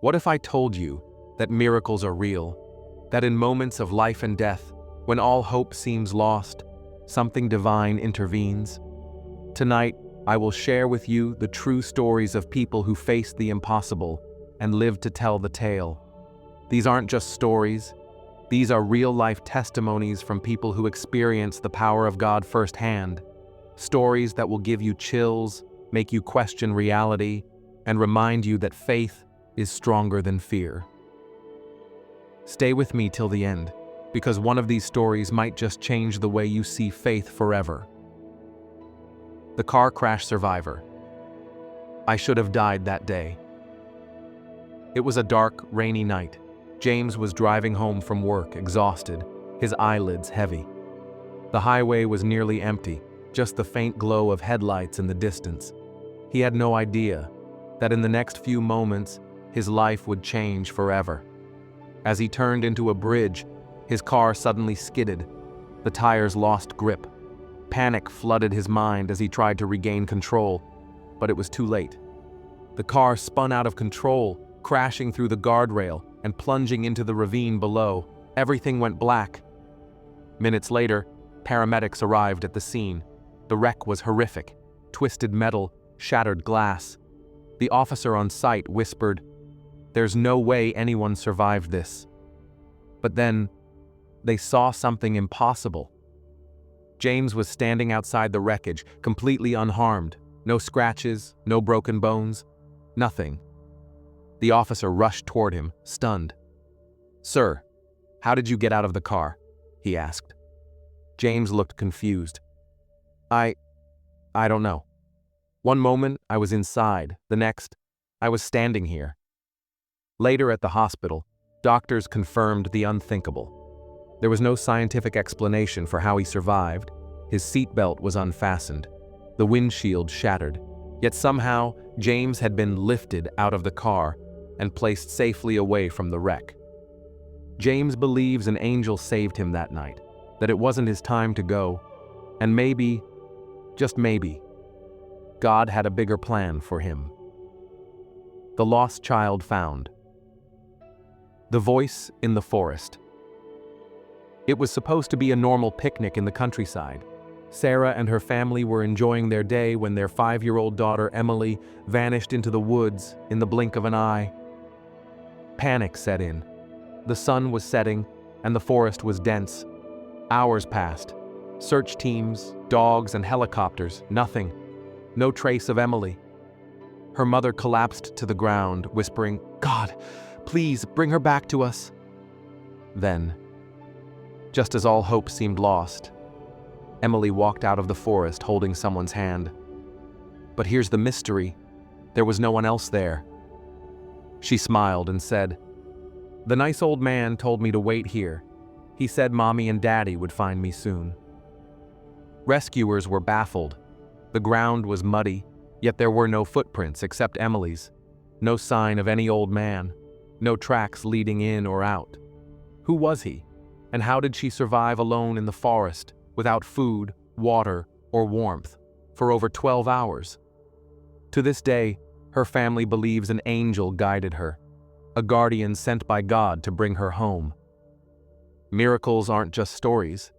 What if I told you that miracles are real, that in moments of life and death, when all hope seems lost, something divine intervenes? Tonight, I will share with you the true stories of people who faced the impossible and lived to tell the tale. These aren't just stories. These are real-life testimonies from people who experienced the power of God firsthand. Stories that will give you chills, make you question reality, and remind you that faith is stronger than fear. Stay with me till the end, because one of these stories might just change the way you see faith forever. The car crash survivor. I should have died that day. It was a dark, rainy night. James was driving home from work, exhausted, his eyelids heavy. The highway was nearly empty, just the faint glow of headlights in the distance. He had no idea that in the next few moments, his life would change forever. As he turned into a bridge, his car suddenly skidded. The tires lost grip. Panic flooded his mind as he tried to regain control, but it was too late. The car spun out of control, crashing through the guardrail and plunging into the ravine below. Everything went black. Minutes later, paramedics arrived at the scene. The wreck was horrific. Twisted metal, shattered glass. The officer on site whispered, "There's no way anyone survived this." But then, they saw something impossible. James was standing outside the wreckage, completely unharmed. No scratches, no broken bones, nothing. The officer rushed toward him, stunned. "Sir, how did you get out of the car?" he asked. James looked confused. I don't know. One moment, I was inside. The next, I was standing here." Later at the hospital, doctors confirmed the unthinkable. There was no scientific explanation for how he survived. His seatbelt was unfastened. The windshield shattered. Yet somehow, James had been lifted out of the car and placed safely away from the wreck. James believes an angel saved him that night, that it wasn't his time to go, and maybe, just maybe, God had a bigger plan for him. The lost child found. The voice in the forest. It was supposed to be a normal picnic in the countryside. Sarah and her family were enjoying their day when their 5-year-old daughter Emily vanished into the woods in the blink of an eye. Panic set in. The sun was setting, and the forest was dense. Hours passed. Search teams, dogs, and helicopters, nothing. No trace of Emily. Her mother collapsed to the ground, whispering, "God, please bring her back to us." Then, just as all hope seemed lost, Emily walked out of the forest holding someone's hand. But here's the mystery. There was no one else there. She smiled and said, "The nice old man told me to wait here. He said Mommy and Daddy would find me soon." Rescuers were baffled. The ground was muddy, yet there were no footprints except Emily's. No sign of any old man. No tracks leading in or out. Who was he? And how did she survive alone in the forest, without food, water, or warmth, for over 12 hours? To this day, her family believes an angel guided her, a guardian sent by God to bring her home. Miracles aren't just stories.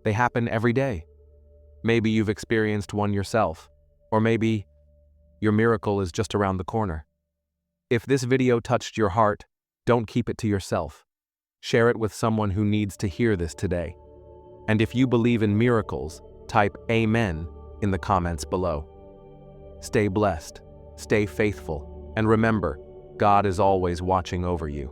They happen every day. Maybe you've experienced one yourself, or maybe your miracle is just around the corner. If this video touched your heart, don't keep it to yourself. Share it with someone who needs to hear this today. And if you believe in miracles, type Amen in the comments below. Stay blessed, stay faithful, and remember, God is always watching over you.